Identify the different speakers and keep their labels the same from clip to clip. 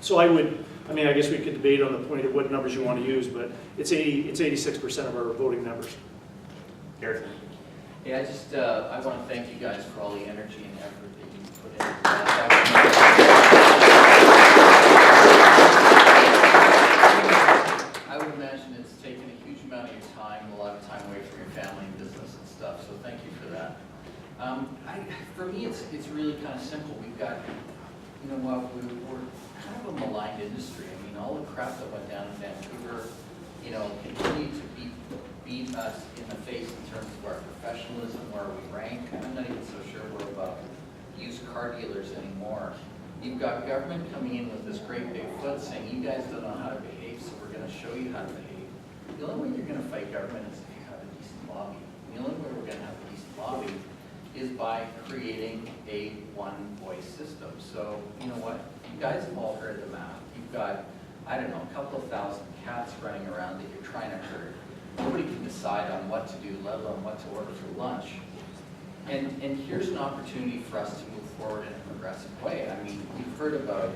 Speaker 1: So I mean, I guess we could debate on the point of what numbers you want to use, but it's 86% of our voting members.
Speaker 2: Garrett?
Speaker 3: Yeah, I want to thank you guys for all the energy and effort that you put into that. I would imagine it's taken a huge amount of your time, a lot of time away from your family and business and stuff, so thank you for that. For me, it's really kind of simple. We've got, you know what, we're kind of a maligned industry. I mean, all the crap that went down in Vancouver, you know, continued to beat us in the face in terms of our professionalism, where we rank. I'm not even so sure we're about used car dealers anymore. You've got government coming in with this great big foot saying, you guys don't know how to behave, so we're going to show you how to behave. The only way you're going to fight government is if you have a decent lobby. The only way we're going to have a decent lobby is by creating a one-voice system. So, you know what? You guys have all heard the math. You've got, I don't know, a couple of thousand cats running around that you're trying to herd. Nobody can decide on what to do, let alone what to order for lunch. And here's an opportunity for us to move forward in a progressive way. I mean, you've heard about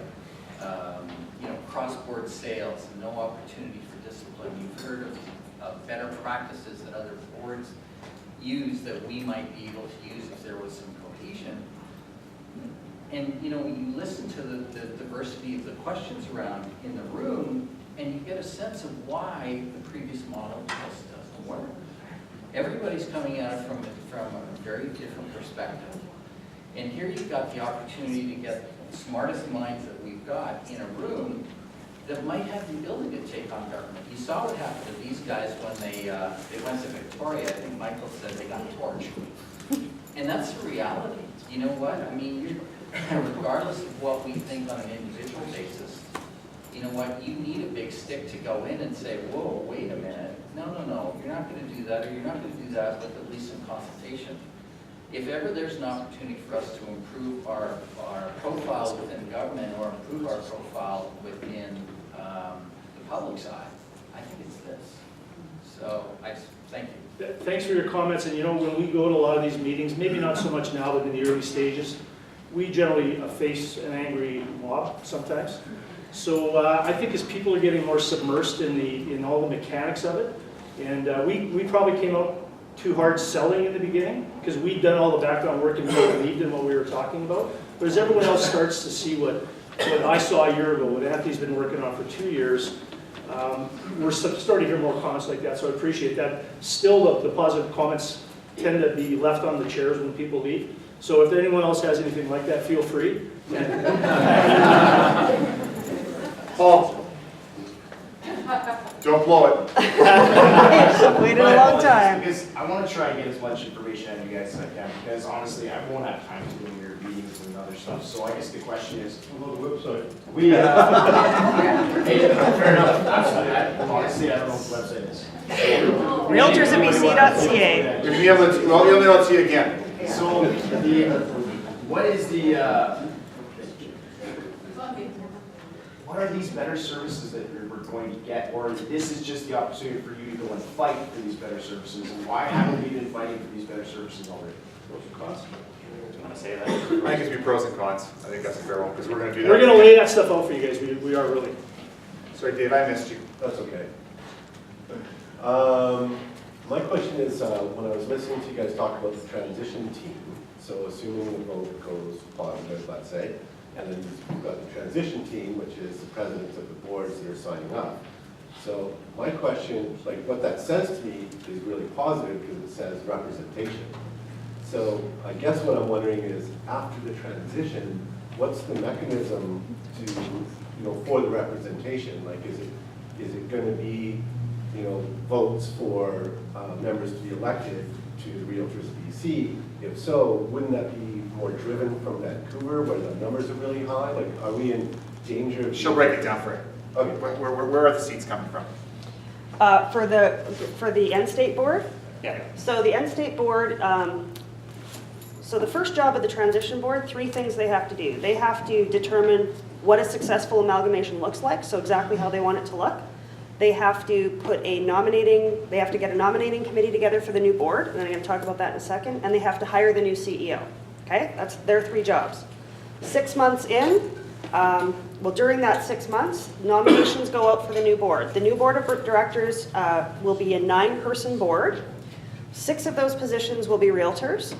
Speaker 3: you know, cross-board sales and no opportunity for discipline. You've heard of better practices that other boards use that we might be able to use if there was some cohesion. And you know, when you listen to the diversity of the questions around in the room, and you get a sense of why the previous model just doesn't work. Everybody's coming at it from a very different perspective. And here you've got the opportunity to get the smartest minds that we've got in a room that might have the ability to take on government. You saw what happened to these guys when they went to Victoria. I think Michael said they got torched. And that's the reality. You know what? I mean, regardless of what we think on an individual basis, you know what, you need a big stick to go in and say, whoa, wait a minute. No, you're not going to do that, or you're not going to do that with at least some consultation. If ever there's an opportunity for us to improve our profile within government or improve our profile within the public's eye, I think it's this. So, thank you.
Speaker 1: Thanks for your comments. And you know, when we go to a lot of these meetings, maybe not so much now, but in the early stages, we generally face an angry mob sometimes. So I think as people are getting more submersed in all the mechanics of it, and we probably came out too hard selling in the beginning because we'd done all the background work and we believed in what we were talking about. But as everyone else starts to see what I saw a year ago, what Anthony's been working on for 2 years, we're starting to hear more comments like that, so I appreciate that. Still, the positive comments tend to be left on the chairs when people leave. So if anyone else has anything like that, feel free.
Speaker 2: Paul? Don't blow it.
Speaker 4: Waited a long time.
Speaker 5: Because I want to try and get as much information out of you guys as I can, because honestly, I won't have time to do your meetings and other stuff. So I guess the question is,
Speaker 2: Go to the website.
Speaker 5: hey, fair enough. Honestly, I don't know what the website is.
Speaker 4: Realtorsofbc.ca.
Speaker 2: You'll be able to see it again.
Speaker 5: So what is what are these better services that we're going to get, or this is just the opportunity for you to go and fight for these better services, and why haven't we been fighting for these better services already?
Speaker 1: Pros and cons.
Speaker 2: Do you want to say that? I think it's be pros and cons. I think that's a fair one, because we're going to do that.
Speaker 1: We're going to lay that stuff out for you guys. We are really.
Speaker 2: Sorry, Dave, I missed you.
Speaker 6: That's okay. My question is, when I was listening to you guys talk about the transition team, so assuming the vote goes positive, let's say, and then you've got the transition team, which is the presidents of the boards that are signing up. So my question, like what that says to me is really positive because it says representation. So I guess what I'm wondering is, after the transition, what's the mechanism to, for the representation? Like, is it going to be, votes for members to be elected to the Realtors of BC? If so, wouldn't that be more driven from Vancouver, where the numbers are really high? Like, are we in danger of...
Speaker 2: She'll break it down for you.
Speaker 6: Okay.
Speaker 2: Where are the seats coming from?
Speaker 4: For the end state board?
Speaker 2: Yeah.
Speaker 4: So the end state board, so the first job of the transition board, 3 things they have to do. They have to determine what a successful amalgamation looks like, so exactly how they want it to look. They have to get a nominating committee together for the new board, and I'm going to talk about that in a second, and they have to hire the new CEO. Okay, that's their 3 jobs. 6 months in, well, during that 6 months, nominations go out for the new board. The new board of directors will be a 9-person board. 6 of those positions will be realtors.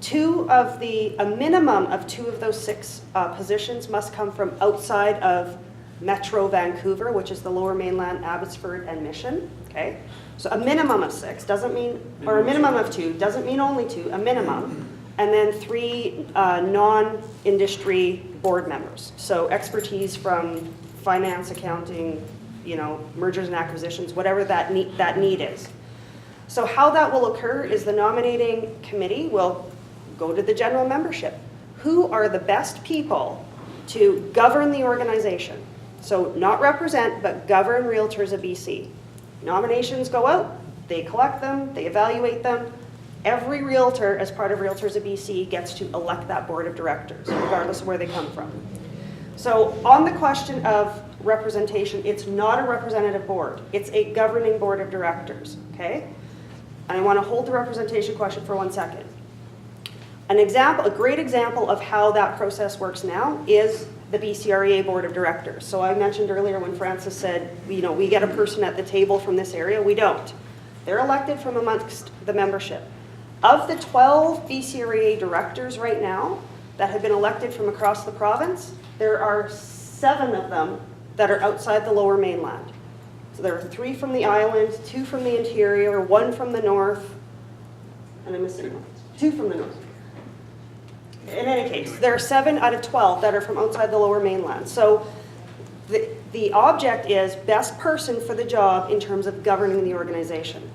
Speaker 4: A minimum of 2 of those 6 positions must come from outside of Metro Vancouver, which is the Lower Mainland, Abbotsford, and Mission, okay? So a minimum of 6 doesn't mean, or a minimum of 2, doesn't mean only 2, a minimum. And then 3 non-industry board members. So expertise from finance, accounting, mergers and acquisitions, whatever that need is. So how that will occur is the nominating committee will go to the general membership. Who are the best people to govern the organization? So not represent, but govern Realtors of BC. Nominations go out, they collect them, they evaluate them. Every realtor, as part of Realtors of BC, gets to elect that board of directors, regardless of where they come from. So on the question of representation, it's not a representative board. It's a governing board of directors, okay? And I want to hold the representation question for 1 second. A great example of how that process works now is the BCREA Board of Directors. So I mentioned earlier when Francis said, we get a person at the table from this area. We don't. They're elected from amongst the membership. Of the 12 BCREA directors right now that have been elected from across the province, there are 7 of them that are outside the Lower Mainland. So there are 3 from the island, 2 from the interior, 1 from the north, and I'm missing 1. 2 from the north. In any case, there are 7 out of 12 that are from outside the Lower Mainland. So the object is best person for the job in terms of governing the organization.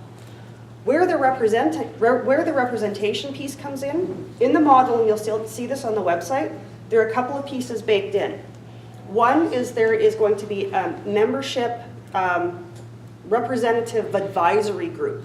Speaker 4: Where the representation piece comes in the model, and you'll still see this on the website, there are a couple of pieces baked in. One is there is going to be a membership representative advisory group.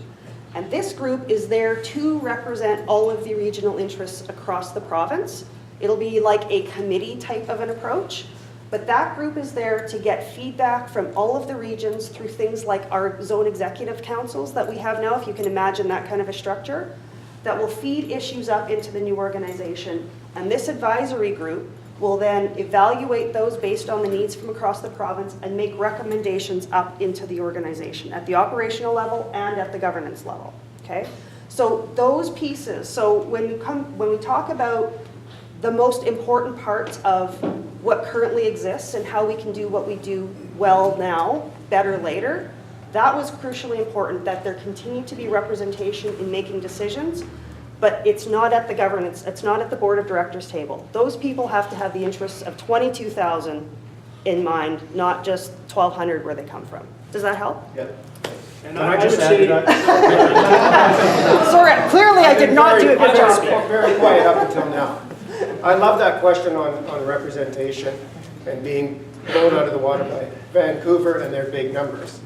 Speaker 4: And this group is there to represent all of the regional interests across the province. It'll be like a committee type of an approach, but that group is there to get feedback from all of the regions through things like our zone executive councils that we have now, if you can imagine that kind of a structure, that will feed issues up into the new organization. And this advisory group will then evaluate those based on the needs from across the province and make recommendations up into the organization at the operational level and at the governance level, okay? So those pieces, so when we talk about the most important parts of what currently exists and how we can do what we do well now, better later, that was crucially important, that there continue to be representation in making decisions, but it's not at the governance, it's not at the board of directors table. Those people have to have the interests of 22,000 in mind, not just 1,200 where they come from. Does that help?
Speaker 6: Yeah.
Speaker 1: And
Speaker 7: Can I just add to that?
Speaker 4: Sorry, clearly I did not do a good job.
Speaker 7: Very quiet up until now. I love that question on representation and being blown out of the water by Vancouver and their big numbers.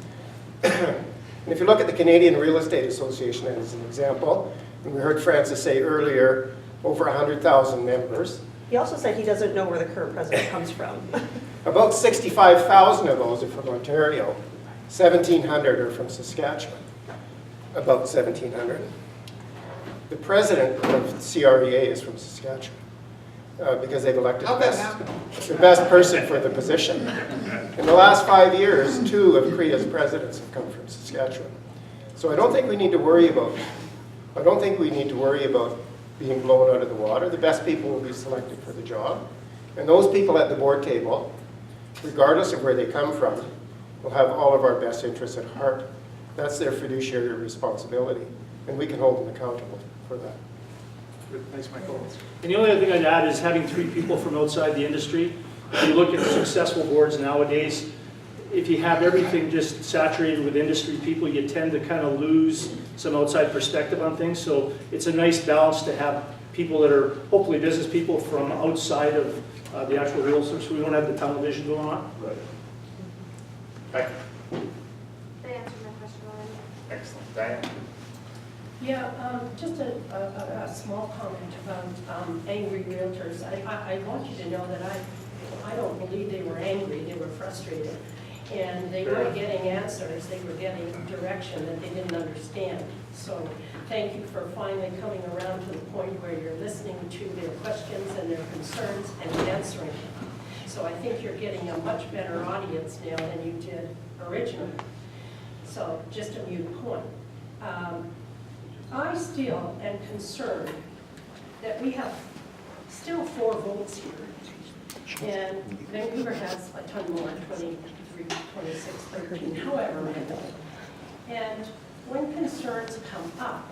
Speaker 7: And if you look at the Canadian Real Estate Association as an example, and we heard Francis say earlier, over 100,000 members.
Speaker 4: He also said he doesn't know where the current president comes from.
Speaker 7: About 65,000 of those are from Ontario. 1,700 are from Saskatchewan. About 1,700. The president of CREA is from Saskatchewan because they've elected the best person for the position. In the last 5 years, 2 of CREA's presidents have come from Saskatchewan. So I don't think we need to worry about being blown out of the water. The best people will be selected for the job. And those people at the board table, regardless of where they come from, will have all of our best interests at heart. That's their fiduciary responsibility, and we can hold them accountable for that.
Speaker 1: Good. Thanks, Michael. And the only other thing I'd add is having 3 people from outside the industry. If you look at successful boards nowadays, if you have everything just saturated with industry people, you tend to kind of lose some outside perspective on things. So it's a nice balance to have people that are hopefully business people from outside of the actual realtors, so we don't have the television going on.
Speaker 6: Right.
Speaker 2: Okay.
Speaker 8: They answered my question already.
Speaker 2: Excellent. Diane?
Speaker 9: Yeah, just a small comment about angry realtors. I want you to know that I don't believe they were angry, they were frustrated. And they weren't getting answers, they were getting direction that they didn't understand. So thank you for finally coming around to the point where you're listening to their questions and their concerns and answering them. So So I think you're getting a much better audience now than you did originally. So just a moot point. I still am concerned that we have still 4 votes here. And Vancouver has a ton more, 23, 26, 13, however many. And when concerns come up,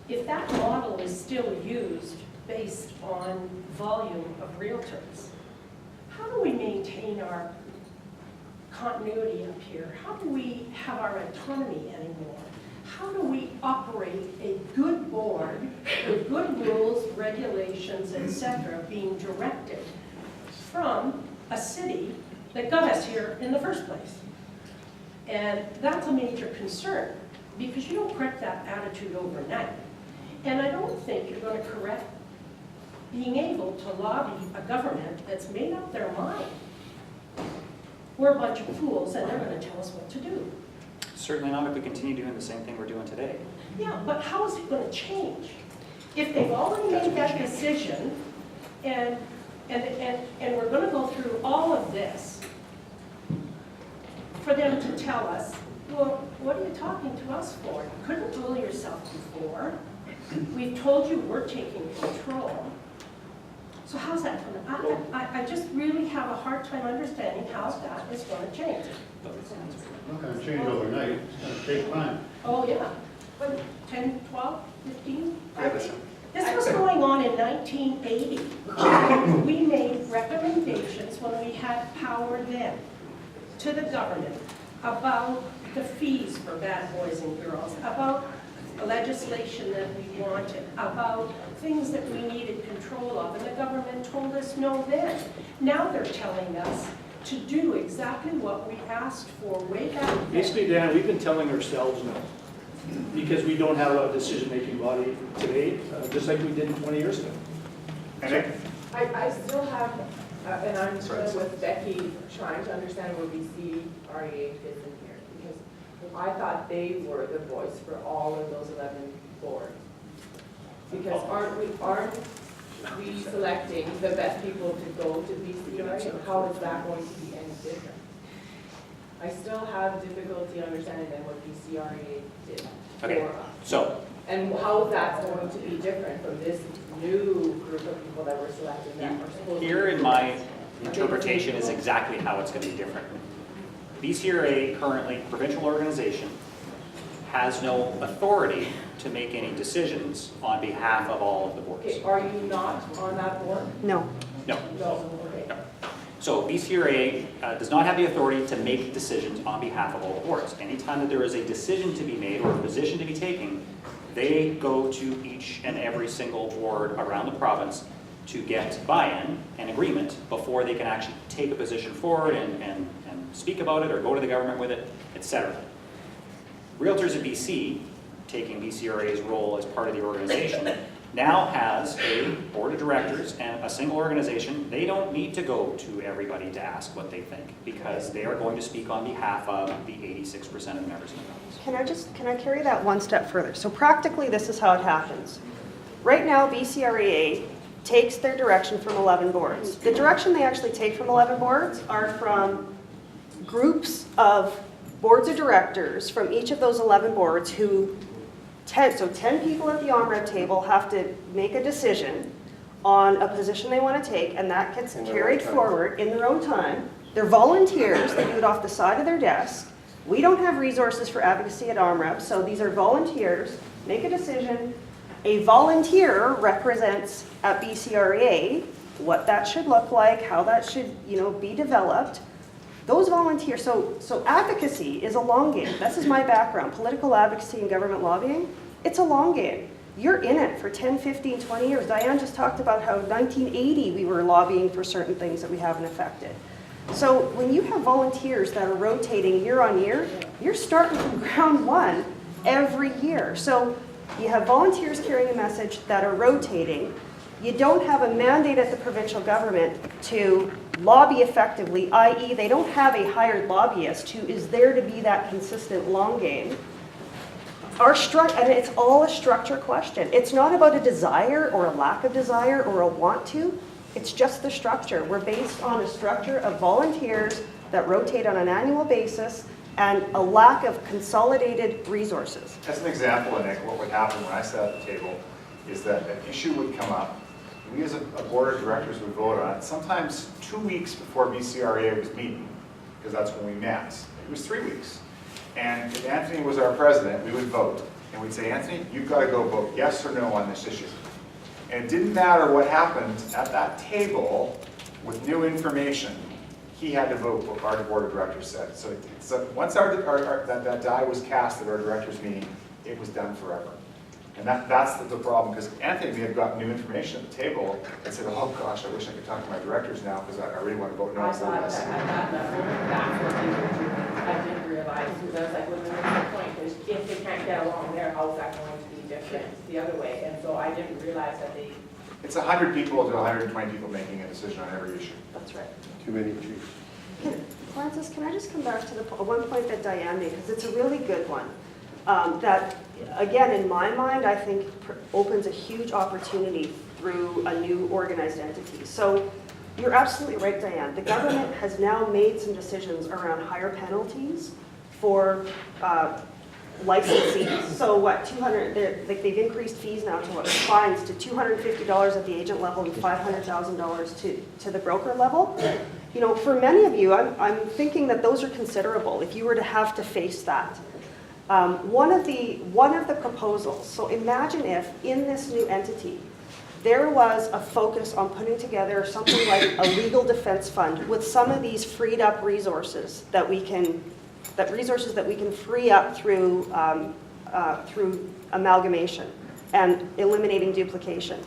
Speaker 9: if that model is still used based on volume of realtors, how do we maintain our continuity up here? How do we have our autonomy anymore? How do we operate a good board with good rules, regulations, etc., being directed from a city that got us here in the first place? And that's a major concern, because you don't correct that attitude overnight. And I don't think you're going to correct being able to lobby a government that's made up their mind. We're a bunch of fools, and they're going to tell us what to do.
Speaker 10: Certainly not if we continue doing the same thing we're doing today.
Speaker 9: Yeah, but how is it going to change? If they've already made that decision, and we're going to go through all of this for them to tell us, well, what are you talking to us for? You couldn't rule yourself before. We've told you we're taking control. So how's that going to, I just really have a hard time understanding how that is going to change.
Speaker 11: Not going to change overnight, it's going to take time.
Speaker 9: Oh, yeah. But 10, 12, 15? This was going on in 1980. We made recommendations when we had power then to the government about the fees for bad boys and girls, about legislation that we wanted, about things that we needed control of, and the government told us no then. Now they're telling us to do exactly what we asked for way back then.
Speaker 1: Basically, Dan, we've been telling ourselves no, because we don't have a decision-making body today, just like we did 20 years ago.
Speaker 12: I still have, and I'm still with Becky, trying to understand where BCREA fits in here, because I thought they were the voice for all of those 11 boards. Because aren't we selecting the best people to go to BCREA, and how is that going to be any different? I still have difficulty understanding then what BCREA did
Speaker 10: Okay,
Speaker 12: for us.
Speaker 10: so
Speaker 12: And how that's going to be different from this new group of people that we're selecting that are supposed to.
Speaker 10: here in my interpretation is exactly how it's going to be different. BCRA, currently provincial organization, has no authority to make any decisions on behalf of all of the boards.
Speaker 12: Okay, are you not on that board?
Speaker 4: No.
Speaker 10: No.
Speaker 12: No, okay.
Speaker 10: No. So BCRA does not have the authority to make decisions on behalf of all the boards. Anytime that there is a decision to be made or a position to be taken, they go to each and every single board around the province to get buy-in and agreement before they can actually take a position forward and speak about it or go to the government with it, etc. Realtors of BC, taking BCRA's role as part of the organization, now has a board of directors and a single organization. They don't need to go to everybody to ask what they think, because they are going to speak on behalf of the 86% of the members of the province.
Speaker 4: Can I carry that one step further? So practically, this is how it happens. Right now, BCREA takes their direction from 11 boards. The direction they actually take from 11 boards are from groups of boards of directors from each of those 11 boards who 10 people at the OMREB table have to make a decision on a position they want to take, and that gets carried forward in their own time. They're volunteers, they do it off the side of their desk. We don't have resources for advocacy at OMREB, so these are volunteers, make a decision. A volunteer represents at BCREA what that should look like, how that should, be developed. Those volunteers, so advocacy is a long game. This is my background, political advocacy and government lobbying. It's a long game. You're in it for 10, 15, 20 years. Diane just talked about how 1980 we were lobbying for certain things that we haven't affected. So when you have volunteers that are rotating year on year, you're starting from ground one every year. So you have volunteers carrying a message that are rotating. You don't have a mandate at the provincial government to lobby effectively, i.e. they don't have a hired lobbyist who is there to be that consistent long game. And it's all a structure question. It's not about a desire or a lack of desire or a want to. It's just the structure. We're based on a structure of volunteers that rotate on an annual basis and a lack of consolidated resources.
Speaker 2: As an example, Nick, what would happen when I sat at the table is that an issue would come up. We as a board of directors would vote on it, sometimes 2 weeks before BCRA was meeting, because that's when we met. It was 3 weeks. And if Anthony was our president, we would vote. And we'd say, Anthony, you've got to go vote yes or no on this issue. And it didn't matter what happened at that table with new information. He had to vote what our board of directors said. So once that die was cast at our directors meeting, it was done forever. And that's the problem, because Anthony may have got new information at the table and said, oh gosh, I wish I could talk to my directors now because I really want to vote no.
Speaker 12: I thought that's what they were doing. I didn't realize, because I was like, well, then what's the point? Because if they can't get along there, how's that going to be different the other way? And so I didn't realize that they.
Speaker 2: It's 100 people to 120 people making a decision on every issue.
Speaker 4: That's right.
Speaker 11: Too many chiefs.
Speaker 4: Francis, can I just come back to the one point that Diane made, because it's a really good one. That, again, in my mind, I think opens a huge opportunity through a new organized entity. So you're absolutely right, Diane. The government has now made some decisions around higher penalties for licensees. So what, they've increased fees now to what, fines to $250 at the agent level and $500,000 to the broker level. You know, for many of you, I'm thinking that those are considerable if you were to have to face that. One of the proposals, so imagine if in this new entity, there was a focus on putting together something like a legal defense fund with some of these freed up resources that we can free up through amalgamation and eliminating duplication.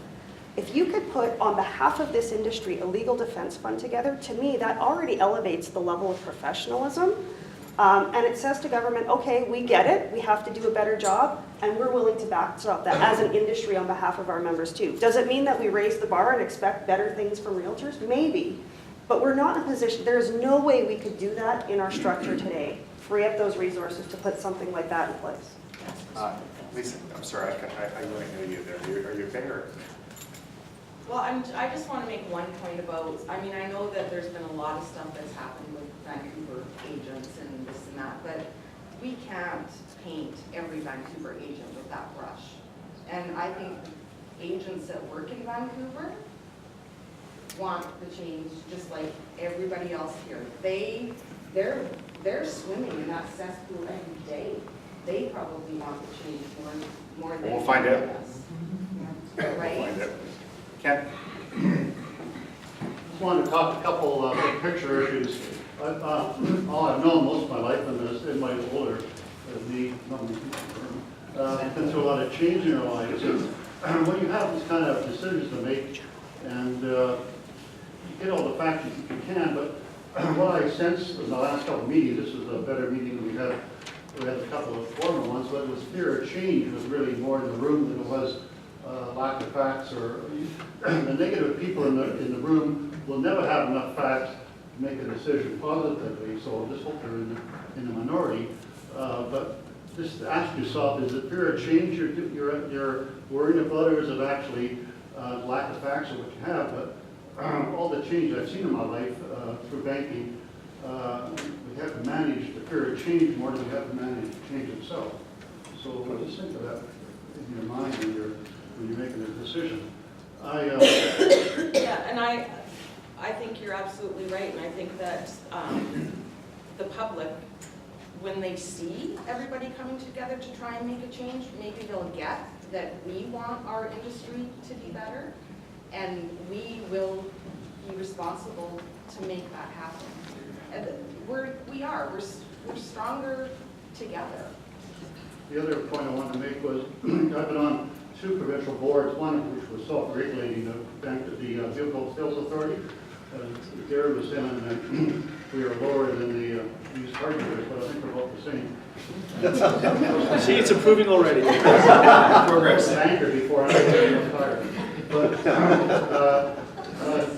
Speaker 4: If you could put on behalf of this industry a legal defense fund together, to me that already elevates the level of professionalism. And it says to government, okay, we get it, we have to do a better job, and we're willing to backstop that as an industry on behalf of our members too. Does it mean that we raise the bar and expect better things from realtors? Maybe, but we're not in a position, there is no way we could do that in our structure today, free up those resources to put something like that in place.
Speaker 2: Lisa, I'm sorry, I really knew you there. Are you okay or?
Speaker 13: Well, I just want to make one point about, I mean, I know that there's been a lot of stuff that's happened with Vancouver agents and this and that, but we can't paint every Vancouver agent with that brush. And I think agents that work in Vancouver want the change just like everybody else here. They're swimming in that cesspool every day. They probably want the change more than
Speaker 2: We'll find out.
Speaker 13: us.
Speaker 2: We'll
Speaker 13: Right?
Speaker 2: find out. Ken?
Speaker 11: Just wanted to talk a couple big picture issues. All I've known most of my life, and in my older, been through a lot of change in our lives. And when you have these kind of decisions to make, and you get all the facts you can, but what I sensed in the last couple of meetings, this is a better meeting than we had a couple of former ones, but it was fear of change was really more in the room than it was lack of facts, or the negative people in the room will never have enough facts to make a decision positively, so just hope they're in the minority. But just ask yourself, is it fear of change you're worrying about, or is it actually lack of facts of what you have? But all the change I've seen in my life through banking, we have to manage the fear of change more than we have to manage the change itself. So just think of that in your mind when you're making a decision.
Speaker 13: Yeah, and I think you're absolutely right, and I think that the public, when they see everybody coming together to try and make a change, maybe they'll get that we want our industry to be better, and we will be responsible to make that happen. And we're stronger together.
Speaker 11: The other point I wanted to make was, I've been on 2 provincial boards, one of which was self-regulating, the Vehicle Sales Authority. Gary was saying that we are lower than the used car dealers, but I think we're about the same.
Speaker 1: See, it's improving already.
Speaker 11: Progress. Anchor before I was hired. But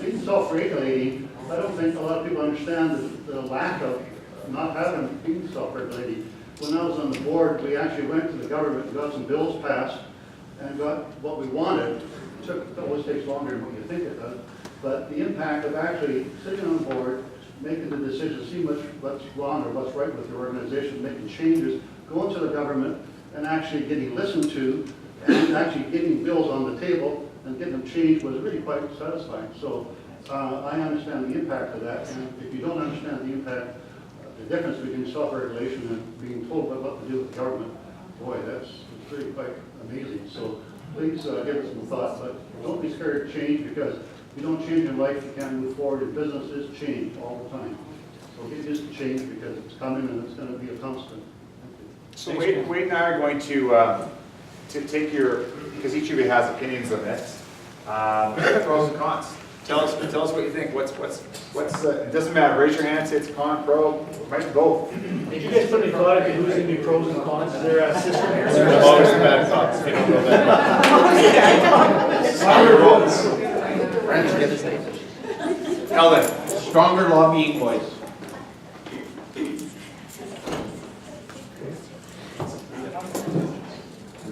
Speaker 11: being self-regulating, I don't think a lot of people understand the lack of not having being self-regulating. When I was on the board, we actually went to the government and got some bills passed and got what we wanted. It always takes longer than what you think it does. but the impact of actually sitting on board, making the decision, see what's wrong or what's right with your organization, making changes, going to the government and actually getting listened to, and actually getting bills on the table and getting them changed was really quite satisfying. So I understand the impact of that, and if you don't understand the impact, the difference between self-regulation and being told what to do with government, boy, it's really quite amazing. So please give it some thought, but don't be scared to change, because if you don't change in life, you can't move forward. Your business is change all the time. So get used to change, because it's coming and it's going to be a constant.
Speaker 2: So Wade and I are going to take your, because each of you has opinions on this, pros and cons. Tell us what you think. What's it doesn't matter. Raise your hand, say it's a con, pro, might both.
Speaker 1: Did you guys put any thought into who's going to be pros and cons? Is there a system here?
Speaker 6: There's always the bad thoughts, if you don't know that.
Speaker 2: Stronger votes. Ellen.
Speaker 5: Stronger lobbying voice.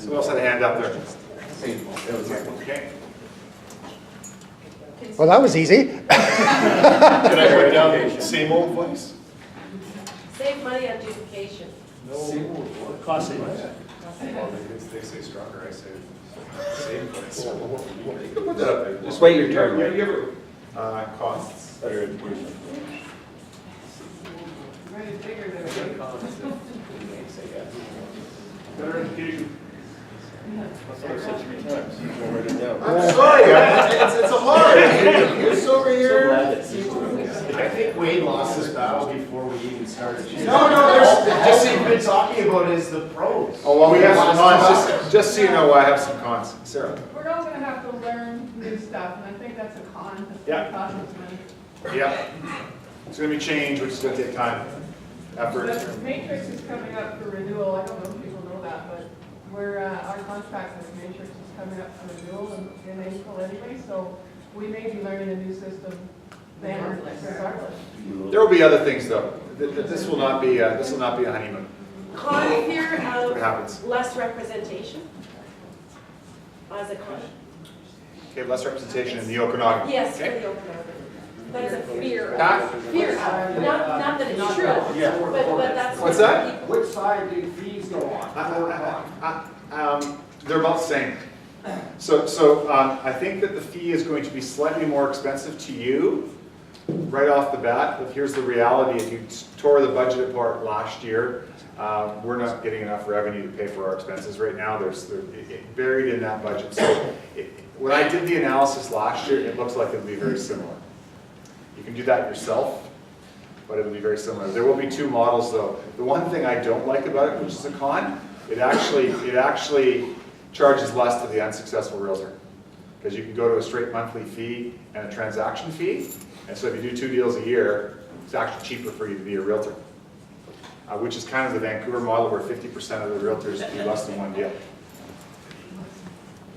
Speaker 2: Who else had a hand up there? Okay.
Speaker 7: Well, that was easy.
Speaker 6: Can I write down same old voice?
Speaker 9: Save money on duplication.
Speaker 1: Cost savings.
Speaker 2: They say stronger, I say same voice.
Speaker 5: Put that up there. Just wait your turn.
Speaker 2: You ever, costs.
Speaker 6: Better education.
Speaker 1: Better education.
Speaker 6: That's what I've said 3 times. You can write it down.
Speaker 5: I'm sorry, it's a hard. You're so over here.
Speaker 6: I
Speaker 5: think Wade lost this battle before we even started.
Speaker 2: No,
Speaker 5: Just so you've been talking about is the pros.
Speaker 2: Oh, well, we have some cons. Just so you know, I have some cons. Sarah.
Speaker 12: We're all gonna have to learn new stuff, and I think that's a con. It's
Speaker 2: Yeah.
Speaker 12: gonna cost us money.
Speaker 2: Yeah. It's going to be change, which is going to take time, effort.
Speaker 12: The Matrix is coming up for renewal. I don't know if people know that, but our contract with Matrix is coming up for renewal in April anyway, so we may be learning a new system then regardless.
Speaker 2: There will be other things, though. This will not be a honeymoon.
Speaker 4: Con fear
Speaker 2: What
Speaker 4: of
Speaker 2: happens?
Speaker 4: less representation as a con.
Speaker 2: Okay, less representation in the Okanagan.
Speaker 4: Yes, for
Speaker 2: Okay.
Speaker 4: the Okanagan. That is a fear.
Speaker 2: That-
Speaker 4: Fear, not that it's true, but that's.
Speaker 2: What's that?
Speaker 5: Which side do fees go on?
Speaker 2: They're about the same. So I think that the fee is going to be slightly more expensive to you right off the bat, but here's the reality. If you tore the budget apart last year, we're not getting enough revenue to pay for our expenses right now. They're buried in that budget. So when I did the analysis last year, it looks like it'll be very similar. You can do that yourself, but it'll be very similar. There will be 2 models though. The one thing I don't like about it, which is a con, it actually charges less to the unsuccessful realtor. Because you can go to a straight monthly fee and a transaction fee. And so if you do 2 deals a year, it's actually cheaper for you to be a realtor. Which is kind of the Vancouver model where 50% of the realtors do less than 1 deal.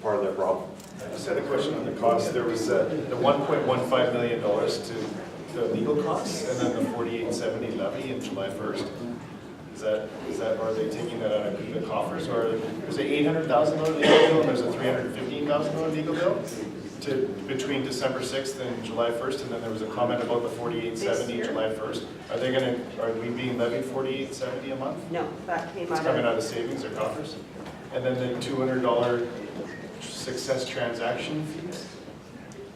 Speaker 2: Part of their problem.
Speaker 6: I just had a question on the cost. There was the $1.15 million to the legal costs, and then the $48.70 levy in July 1st. Is that are they taking that out of the coffers, or there's an $800,000 legal bill and there's a $315,000 legal bill between December 6th and July 1st, and then there was a comment about the $48.70 July 1st. Are we being levied $48.70 a month?
Speaker 4: No, that came
Speaker 6: It's
Speaker 4: out
Speaker 6: coming
Speaker 4: of,
Speaker 6: out of savings or coffers? And then the $200 success transaction fees?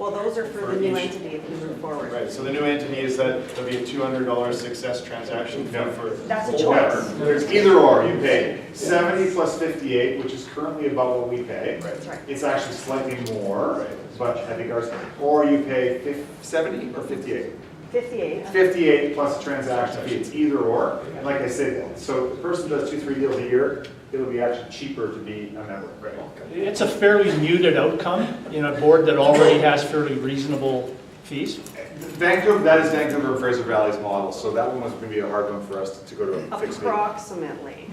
Speaker 4: well, those are for the new entity if you move forward.
Speaker 6: Right, so the new entity is that there'll be a $200 success transaction fee for.
Speaker 4: That's a
Speaker 2: Whatever.
Speaker 4: choice.
Speaker 2: There's either or. You pay 70 plus 58, which is currently about what we pay.
Speaker 6: Right.
Speaker 4: That's right.
Speaker 2: It's actually slightly more,
Speaker 6: Right.
Speaker 2: but I think ours, or you pay 70 or 58?
Speaker 4: 58.
Speaker 2: 58 plus a transaction fee. It's either or. And like I said, so if the person does 2-3 deals a year, it'll be actually cheaper to be a member. Right.
Speaker 1: It's a fairly muted outcome in a board that already has fairly reasonable fees.
Speaker 2: Vancouver, that is Vancouver and Fraser Valley's model, so that one was going to be a hard one for us to go to a fixed fee.
Speaker 4: Approximately.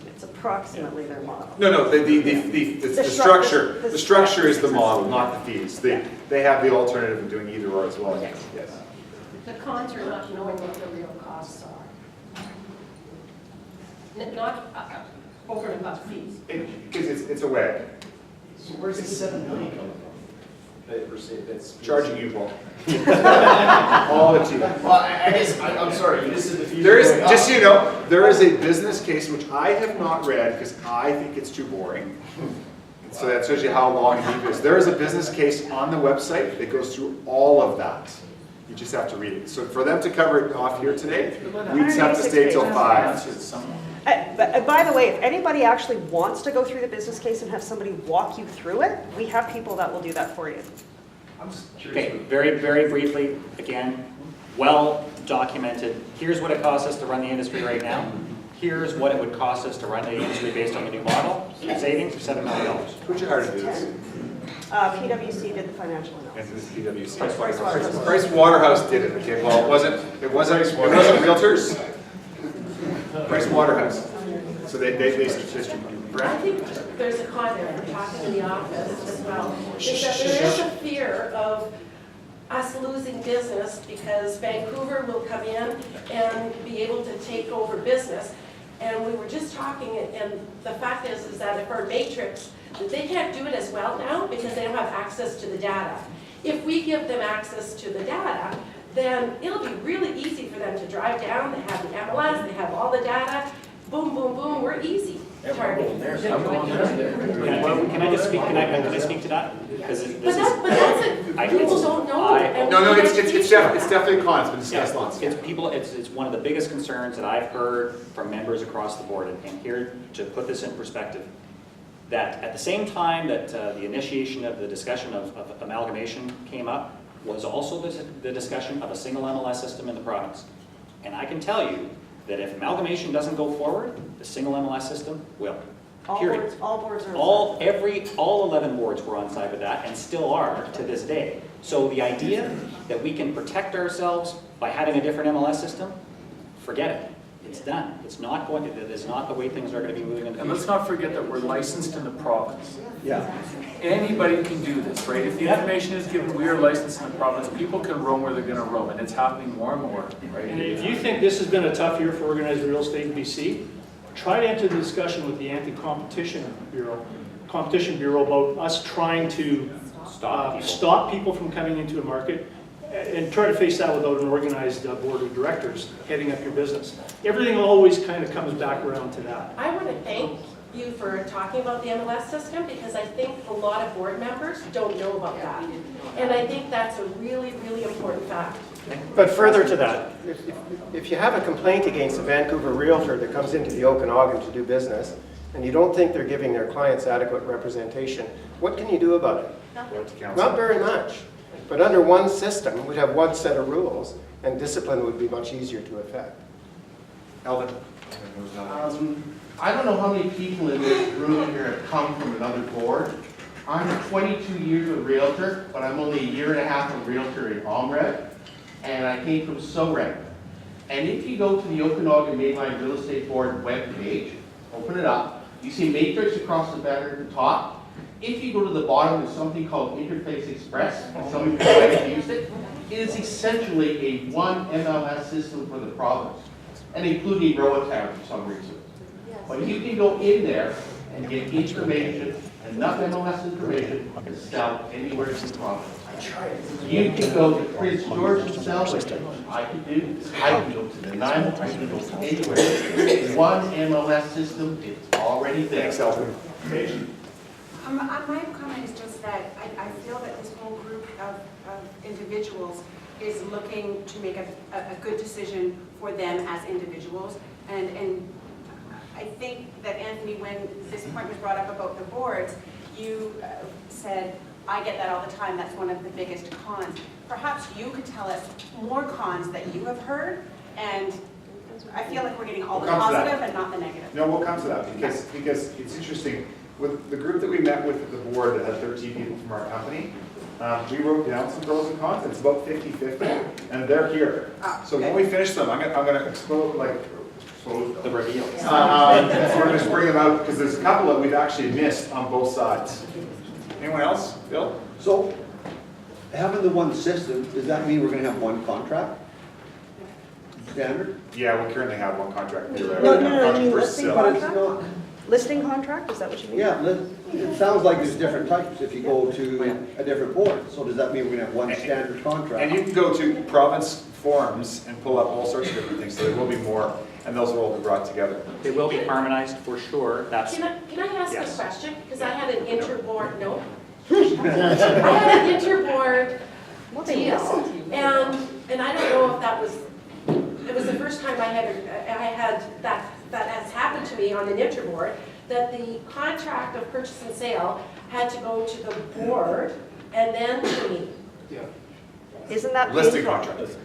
Speaker 4: It's approximately their model.
Speaker 2: No, the structure. The structure is the model, not the fees. They have the alternative of doing either or as well.
Speaker 4: Yes.
Speaker 2: Yes.
Speaker 9: The cons are not knowing what the real costs are. Not over and above fees.
Speaker 2: Because it's a way.
Speaker 5: So where's the $7 million coming from? that's.
Speaker 2: Charging you, Paul. All the tea.
Speaker 5: Well, I guess, I'm sorry, this is the future.
Speaker 2: There is,
Speaker 5: going
Speaker 2: just so
Speaker 5: up.
Speaker 2: you know, there is a business case which I have not read because I think it's too boring. So that shows you how long it is. There is a business case on the website that goes through all of that. You just have to read it. So for them to cover it off here today, we just have to stay till 5.
Speaker 4: But by the way, if anybody actually wants to go through the business case and have somebody walk you through it, we have people that will do that for you.
Speaker 5: I'm just curious.
Speaker 10: Okay, very, very briefly, again, well documented. Here's what it costs us to run the industry right now. Here's what it would cost us to run the industry based on the new model. Savings of $7 million.
Speaker 2: Who'd you hire to do this?
Speaker 4: PwC did the financial
Speaker 2: And
Speaker 4: analysis.
Speaker 2: this is PwC.
Speaker 4: Pricewaterhouse.
Speaker 2: Price Waterhouse did it, okay, well, it wasn't Realtors? Price Waterhouse. So they distribute.
Speaker 9: I think there's a comment, I'm talking in the office as well, is that there is a fear of us losing business because Vancouver will come in and be able to take over business. And we were just talking, and the fact is that if our matrix, they can't do it as well now because they don't have access to the data. If we give them access to the data, then it'll be really easy for them to drive down, they have the MLS, they have all the data, boom, boom, boom, we're easy targeting.
Speaker 10: Can I just speak, can I speak to that? Because
Speaker 9: But that's it, people don't know. and
Speaker 2: No,
Speaker 9: we need
Speaker 2: it's
Speaker 9: education.
Speaker 2: definitely a con, it's been discussed
Speaker 10: Yeah,
Speaker 2: lots.
Speaker 10: it's one of the biggest concerns that I've heard from members across the board, and here to put this in perspective, that at the same time that the initiation of the discussion of amalgamation came up, was also the discussion of a single MLS system in the province. And I can tell you that if amalgamation doesn't go forward, the single MLS system will. Period.
Speaker 4: All boards are.
Speaker 10: All 11 boards were on side with that and still are to this day. So the idea that we can protect ourselves by having a different MLS system, forget it. It's done. It's not going to, that is not the way things are going to be moving in the
Speaker 14: And let's
Speaker 10: future.
Speaker 14: not forget that we're licensed in the province.
Speaker 6: Yeah.
Speaker 14: Anybody can do this, right? If the information is given, we are licensed in the province, people can roam where they're gonna roam, and it's happening more and more, right?
Speaker 1: And if you think this has been a tough year for organized real estate in BC, try to enter the discussion with the Anti-Competition Bureau about us trying to stop people from coming into a market and try to face that without an organized board of directors heading up your business. Everything always kind of comes back around to that.
Speaker 9: I want to thank you for talking about the MLS system because I think a lot of board members don't know about that. And I think that's a really, really important fact.
Speaker 7: But further to that, if you have a complaint against a Vancouver realtor that comes into the Okanagan to do business, and you don't think they're giving their clients adequate representation, what can you do about it? Not very much. But under one system, we'd have one set of rules, and discipline would be much easier to effect.
Speaker 2: Elvin?
Speaker 15: I don't know how many people in this room here have come from another board. I'm 22 years a realtor, but I'm only a year and a half a realtor in OMRED, and I came from SORED. And if you go to the Okanagan Mainline Real Estate Board webpage, open it up, you see matrix across the banner at the top. If you go to the bottom, there's something called Interface Express, and some of you might have used it. It is essentially a one MLS system for the province, and including Roatown for some reason. But you can go in there and get information, enough MLS information to sell anywhere in the province. You can go to Prince George himself, which I can do. I can go to the Nanaimo, I can go to anywhere. One MLS system, it's already there.
Speaker 2: Thanks, Elvin.
Speaker 16: My comment is just that I feel that this whole group of individuals is looking to make a good decision for them as individuals. And I think that, Anthony, when this point was brought up about the boards, you said, I get that all the time, that's one of the biggest cons. Perhaps you could tell us more cons that you have heard, and I feel like we're getting all the positive and not the negative.
Speaker 2: No, we'll come to that because it's interesting. With the group that we met with at the board that had 13 people from our company, we wrote down some pros and cons. It's about 50-50, and they're here. So when we finish them, I'm gonna expose
Speaker 10: The reveal.
Speaker 2: we're gonna just bring them out because there's a couple that we've actually missed on both sides. Anyone else? Bill?
Speaker 17: So, having the one system, does that mean we're gonna have one contract? Standard?
Speaker 2: Yeah, we currently have one contract.
Speaker 4: No, I mean
Speaker 2: For
Speaker 4: listing
Speaker 2: sale.
Speaker 4: contract? Listing contract, is that what you mean?
Speaker 17: Yeah, it sounds like there's different types if you go to a different board. So does that mean we're gonna have one standard contract?
Speaker 2: And you can go to province forums and pull up all sorts of different things, so there will be more, and those will all be brought together.
Speaker 10: They will be harmonized for sure, that's,
Speaker 9: Can I ask
Speaker 10: Yes.
Speaker 9: a question? Because I had an interboard, no? I had an interboard deal, and I don't know if that was, it was the first time I had that has happened to me on an interboard, that the contract of purchase and sale had to go to the board and then to me.
Speaker 4: Isn't that
Speaker 2: Listing
Speaker 4: painful?
Speaker 2: contract.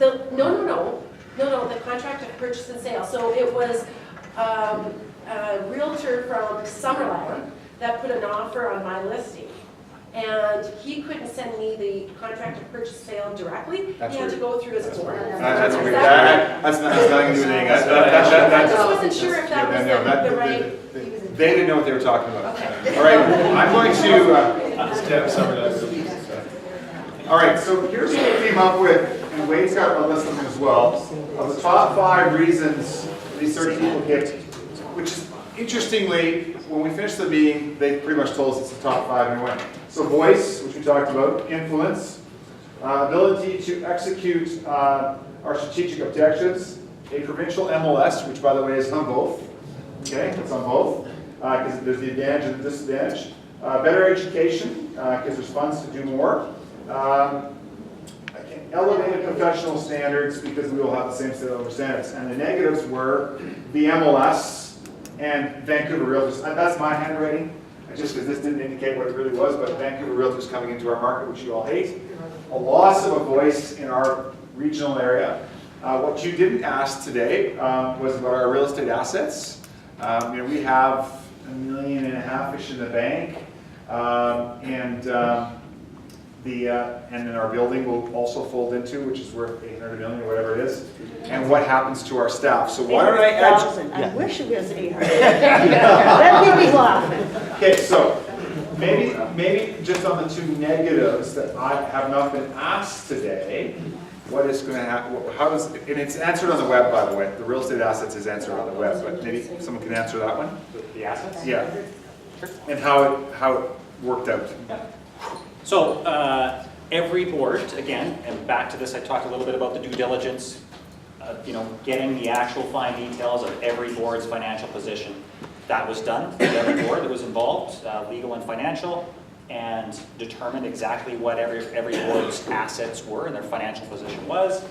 Speaker 9: No, the contract of purchase and sale. So it was a realtor from Summerland that put an offer on my listing. And he couldn't send me the contract of purchase sale directly.
Speaker 2: That's
Speaker 9: He had to
Speaker 2: weird.
Speaker 9: go through his board.
Speaker 2: That's weird.
Speaker 9: Is that
Speaker 2: That's nothing to do with anything.
Speaker 9: I just wasn't sure if that was the right.
Speaker 2: They didn't know what they were talking about.
Speaker 9: Okay.
Speaker 2: All right, I'm going to, all right, so here's what we came up with, and Wade's got a list of them as well, of the top 5 reasons these 30 people picked, which is, interestingly, when we finished the meeting, they pretty much told us it's the top 5 and we went. So voice, which we talked about, influence, ability to execute our strategic objectives, a provincial MLS, which by the way is on both, okay, it's on both, because there's the advantage and the disadvantage. Better education, because there's funds to do more. Elevated professional standards, because we will have the same set of standards. And the negatives were the MLS and Vancouver Realtors. That's my handwriting, just because this didn't indicate what it really was, but Vancouver Realtors coming into our market, which you all hate. A loss of a voice in our regional area. What you didn't ask today was about our real estate assets. We have $1.5 million-ish in the bank, and then our building will also fold into, which is worth $800 million or whatever it is. And what happens to our staff? So why don't I add?
Speaker 4: I wish it was 800. That made me laugh.
Speaker 2: Okay, so maybe just on the 2 negatives that I have not been asked today. What is going to happen? How does? And it's answered on the web, by the way. The real estate assets is answered on the web, but maybe someone can answer that one.
Speaker 10: the assets.
Speaker 2: Yeah. And how it worked out.
Speaker 10: So every board, again, and back to this, I talked a little bit about the due diligence, getting the actual fine details of every board's financial position. That was done. Every board that was involved, legal and financial, and determined exactly what every board's assets were and their financial position was.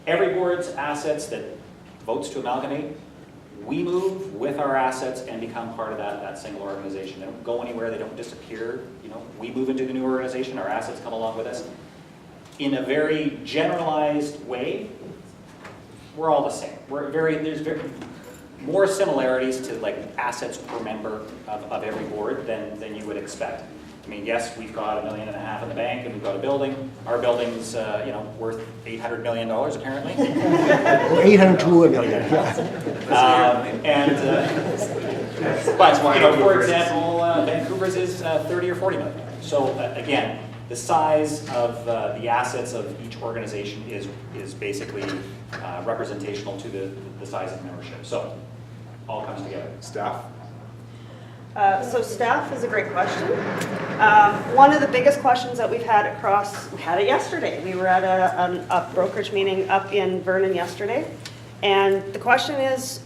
Speaker 10: Every board's assets that votes to amalgamate, we move with our assets and become part of that single organization. They don't go anywhere, they don't disappear. We move into the new organization, our assets come along with us. In a very generalized way, we're all the same. There's very more similarities to like assets per member of every board than you would expect. I mean, yes, we've got $1.5 million in the bank, and we've got a building. Our building's, worth $800 million apparently.
Speaker 7: 802 million,
Speaker 10: But for example, Vancouver's is 30 or 40 million. So again, the size of the assets of each organization is basically representational to the size of membership. So all comes together.
Speaker 2: Staff.
Speaker 4: So staff is a great question. One of the biggest questions that we had it yesterday. We were at a brokerage meeting up in Vernon yesterday. And the question is,